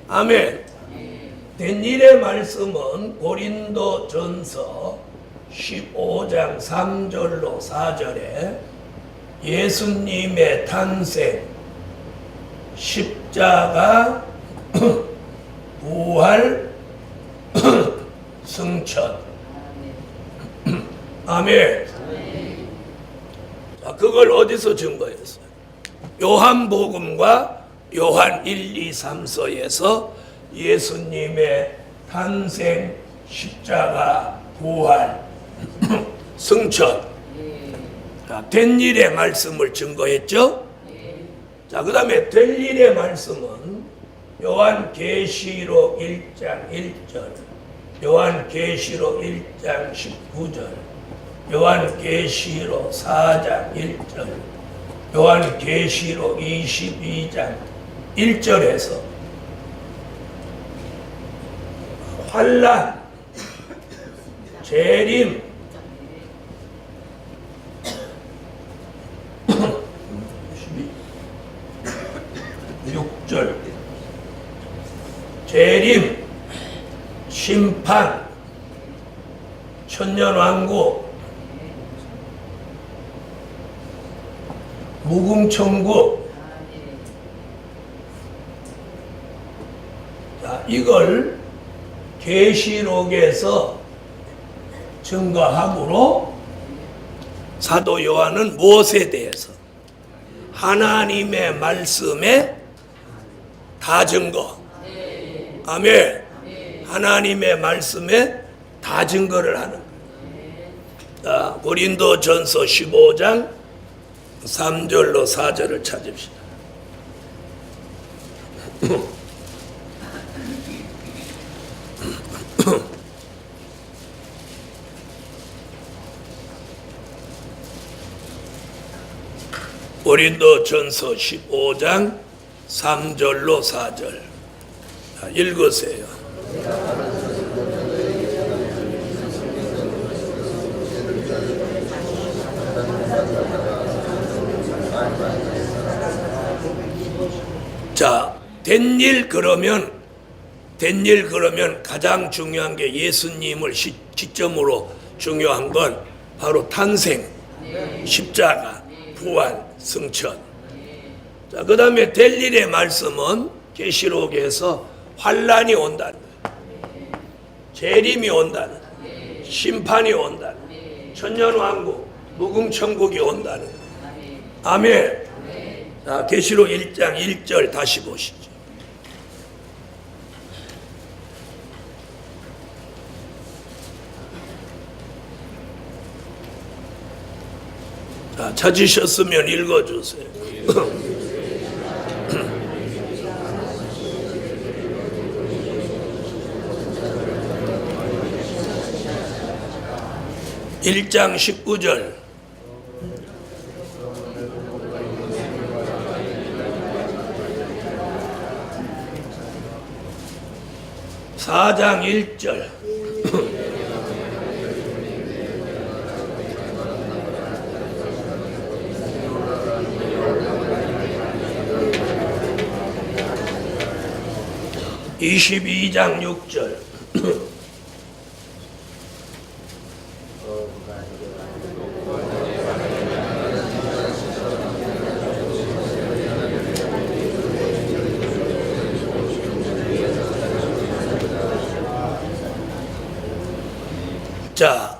아멘. 된 일의 말씀은 고린도전서 15장 3절로 4절에 예수님의 탄생, 십자가, 부활, 승천. 아멘. 자, 그걸 어디서 증거했어요? 요한복음과 요한 1, 2, 3서에서 예수님의 탄생, 십자가, 부활, 승천, 된 일의 말씀을 증거했죠. 자, 그 다음에 될 일의 말씀은 요한계시록 1장 1절, 요한계시록 1장 19절, 요한계시록 4장 1절, 요한계시록 22장 1절에서 환난, 재림, 6절 재림, 심판, 천년왕국, 무궁천국. 자, 이걸 계시록에서 증거함으로 사도 요한은 무엇에 대해서? 하나님의 말씀에 다 증거. 아멘. 하나님의 말씀에 다 증거를 하는 거예요. 고린도전서 15장 3절로 4절을 찾읍시다. 고린도전서 15장 3절로 4절 읽으세요. 자, 된 일 그러면 가장 중요한 게 예수님을 시점으로 중요한 건 바로 탄생, 십자가, 부활, 승천. 자, 그 다음에 될 일의 말씀은 계시록에서 환란이 온다는 거예요. 재림이 온다는 거예요. 심판이 온다는 거예요. 천년왕국, 무궁천국이 온다는 거예요. 아멘. 자, 계시록 1장 1절 다시 보시죠. 자, 찾으셨으면 읽어주세요. 1장 19절. (4장 1절) 22장 6절 자,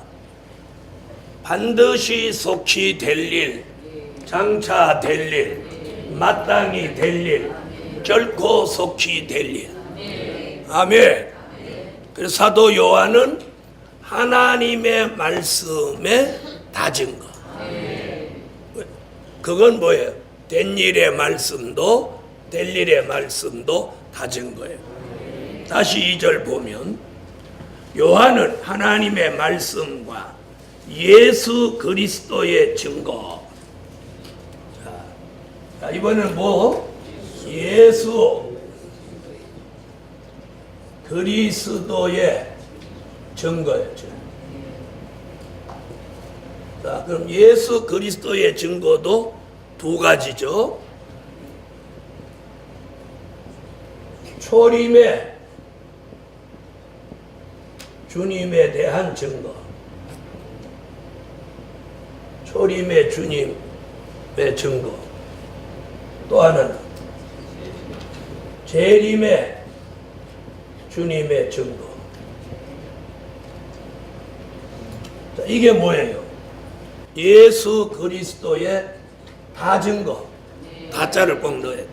반드시 속히 될 일, 장차 될 일, 마땅히 될 일, 결코 속히 될 일. 아멘. 그래서 사도 요한은 하나님의 말씀에 다 증거. 그건 뭐예요? 된 일의 말씀도 될 일의 말씀도 다 증거예요. 다시 2절 보면 요한은 하나님의 말씀과 예수 그리스도의 증거. 자, 이번엔 뭐? 예수 그리스도의 증거예요. 자, 그럼 예수 그리스도의 증거도 두 가지죠. 초림의 주님에 대한 증거. 초림의 주님의 증거. 또 하나는 재림의 주님의 증거. 자, 이게 뭐예요? 예수 그리스도의 다 증거. 다자를 꼭 넣어야 돼.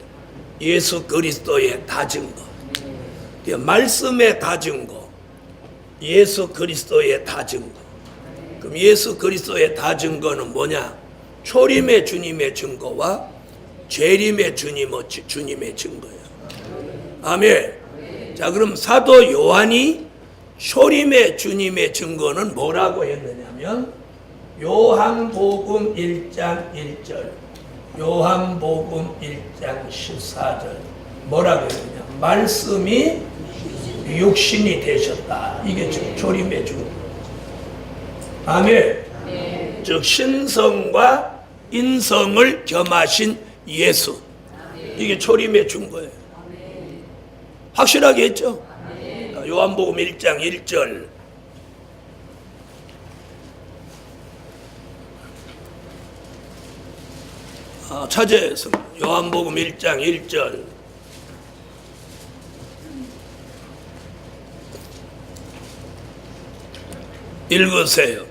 예수 그리스도의 다 증거. 말씀의 다 증거. 예수 그리스도의 다 증거. 그럼 예수 그리스도의 다 증거는 뭐냐? 초림의 주님의 증거와 재림의 주님의 증거예요. 아멘. 자, 그럼 사도 요한이 초림의 주님의 증거는 뭐라고 했느냐면 요한복음 1장 1절, 요한복음 1장 14절 뭐라고 했느냐? 말씀이 육신이 되셨다. 이게 초림의 증거. 아멘. 즉 신성과 인성을 겸하신 예수. 이게 초림의 증거예요. 확실하게 했죠? 요한복음 1장 1절. 차제에서 요한복음 1장 1절. 읽으세요.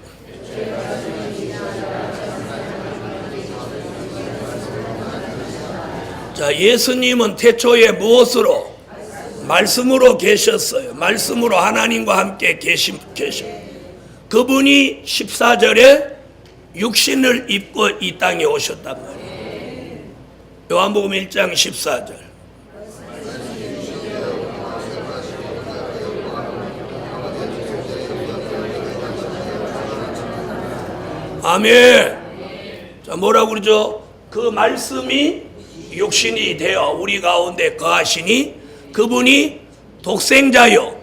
자, 예수님은 태초에 무엇으로? 말씀으로 계셨어요. 말씀으로 하나님과 함께 계셔. 그분이 14절에 육신을 입고 이 땅에 오셨단 말이에요. 요한복음 1장 14절. 아멘. 자, 뭐라고 그러죠? 그 말씀이 육신이 되어 우리 가운데 거하시니 그분이 독생자요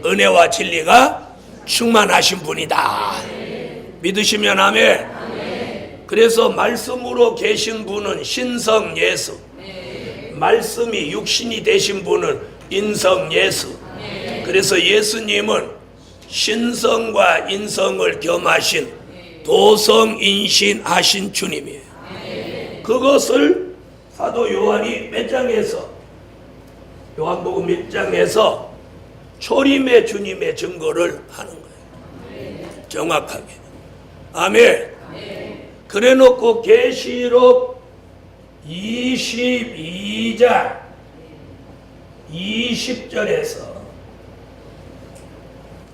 은혜와 진리가 충만하신 분이다. 믿으시면 아멘. 그래서 말씀으로 계신 분은 신성 예수, 말씀이 육신이 되신 분은 인성 예수. 그래서 예수님은 신성과 인성을 겸하신 도성인신하신 주님이에요. 그것을 사도 요한이 몇 장에서? 요한복음 1장에서 초림의 주님의 증거를 하는 거예요. 정확하게. 아멘. 그래 놓고 계시록 22장 20절에서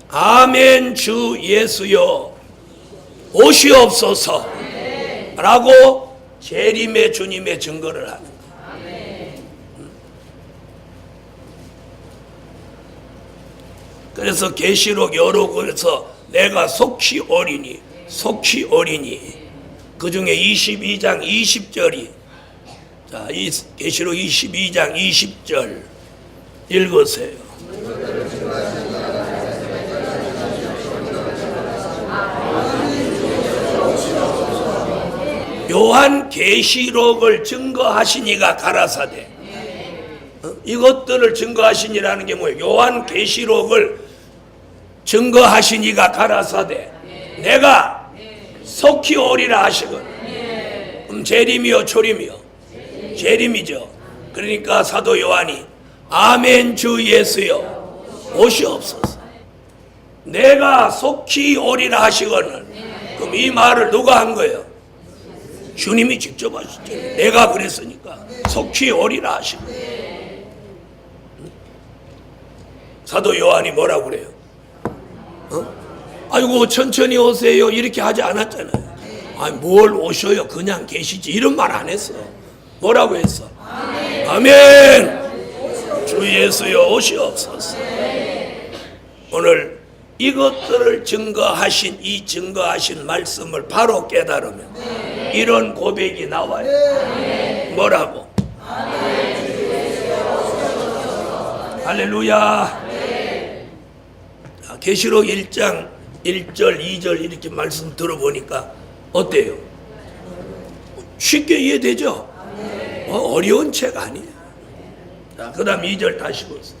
아멘 주 예수여 오시옵소서 라고 재림의 주님의 증거를 하는 거예요. 그래서 계시록 여러 곳에서 내가 속히 오리니 그 중에 22장 20절이 자, 이 계시록 22장 20절 읽으세요. 요한 계시록을 증거하시니가 가라사대. 이것들을 증거하시니라는 게 뭐예요? 요한 계시록을 증거하시니가 가라사대. 내가 속히 오리라 하시거든. 그럼 재림이요 초림이요? 재림이죠. 그러니까 사도 요한이 아멘 주 예수여 오시옵소서. 내가 속히 오리라 하시거든. 그럼 이 말을 누가 한 거예요? 주님이 직접 하시죠. 내가 그랬으니까 속히 오리라 하시고. 사도 요한이 뭐라고 그래요? 아이고 천천히 오세요 이렇게 하지 않았잖아요. 아니 뭘 오셔요 그냥 계시지 이런 말 안 했어. 뭐라고 했어? 아멘 주 예수여 오시옵소서. 오늘 이것들을 증거하신 이 증거하신 말씀을 바로 깨달으면 이런 고백이 나와요. 뭐라고? 할렐루야. 계시록 1장 1절 2절 이렇게 말씀 들어보니까 어때요? 쉽게 이해되죠? 어려운 책 아니에요. 그 다음 2절 다시 보세요.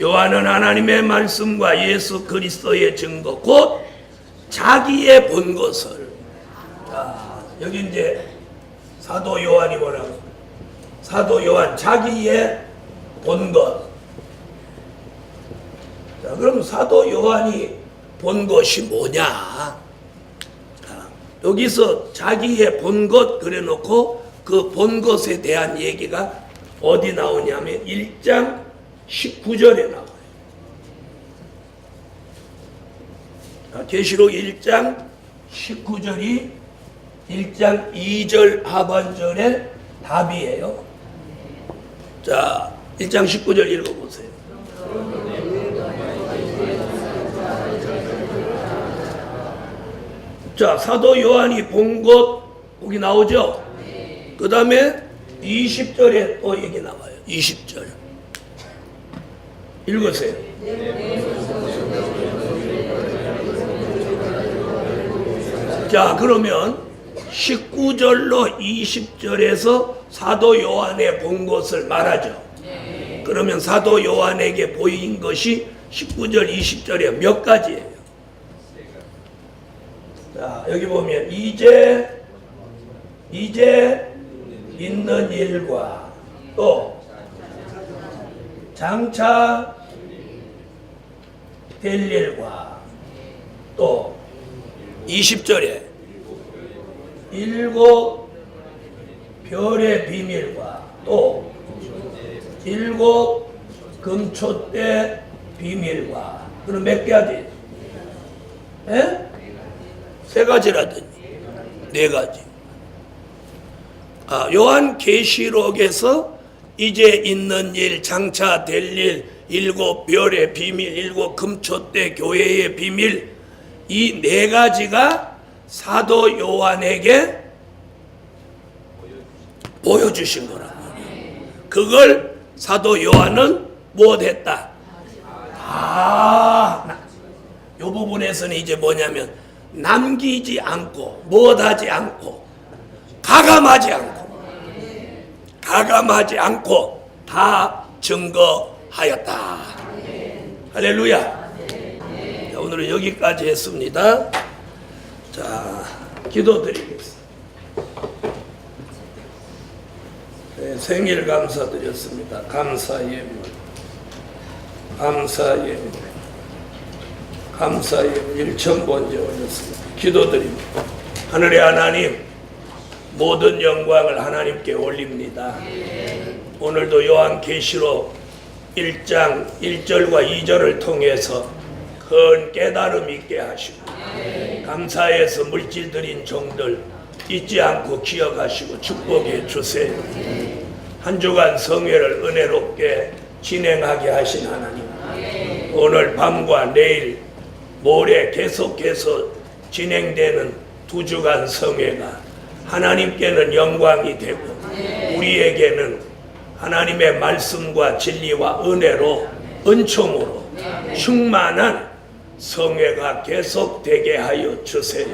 요한은 하나님의 말씀과 예수 그리스도의 증거 곧 자기의 본 것을. 자, 여기 이제 사도 요한이 뭐라고? 사도 요한 자기의 본 것. 자, 그럼 사도 요한이 본 것이 뭐냐? 자, 여기서 자기의 본 것 그래놓고 그 본 것에 대한 얘기가 어디 나오냐면 1장 19절에 나와요. 계시록 1장 19절이 1장 2절 하반절의 답이에요. 자, 1장 19절 읽어보세요. 자, 사도 요한이 본 것 거기 나오죠? 그 다음에 20절에 또 얘기 나와요. 20절 읽으세요. 자, 그러면 19절로 20절에서 사도 요한의 본 것을 말하죠. 그러면 사도 요한에게 보인 것이 19절 20절에 몇 가지예요? 자, 여기 보면 이제 있는 일과 또 장차 될 일과 또 20절에 일곱 별의 비밀과 또 일곱 금초대 비밀과 그럼 몇 가지? 에? 세 가지라더니 네 가지. 요한 계시록에서 이제 있는 일, 장차 될 일, 일곱 별의 비밀, 일곱 금초대 교회의 비밀, 이 네 가지가 사도 요한에게 보여주신 거라. 그걸 사도 요한은 못했다. 이 부분에서는 이제 뭐냐면 남기지 않고 못하지 않고 가감하지 않고 다 증거하였다. 할렐루야. 자, 오늘은 여기까지 했습니다. 자, 기도드리겠습니다. 네, 생일 감사드렸습니다. 감사 예물, 감사 예물 1,000번째 올렸습니다. 기도드립니다. 하늘의 하나님, 모든 영광을 하나님께 올립니다. 오늘도 요한계시록 1장 1절과 2절을 통해서 큰 깨달음 있게 하시고 감사해서 물질 드린 종들 잊지 않고 기억하시고 축복해 주세요. 한 주간 성회를 은혜롭게 진행하게 하신 하나님, 오늘 밤과 내일 모레 계속해서 진행되는 2주간 성회가 하나님께는 영광이 되고 우리에게는 하나님의 말씀과 진리와 은혜로 은총으로 충만한 성회가 계속되게 하여 주세요.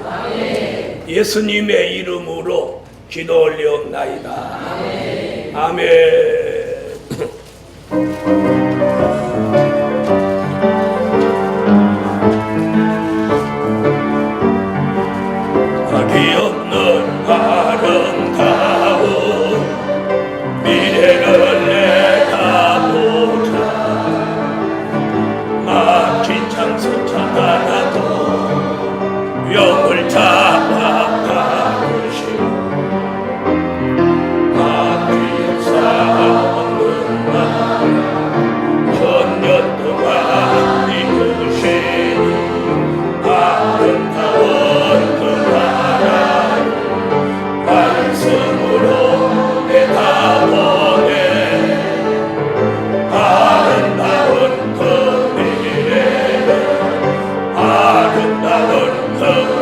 예수님의 이름으로 기도 올리옵나이다. 아멘. 아름다운 그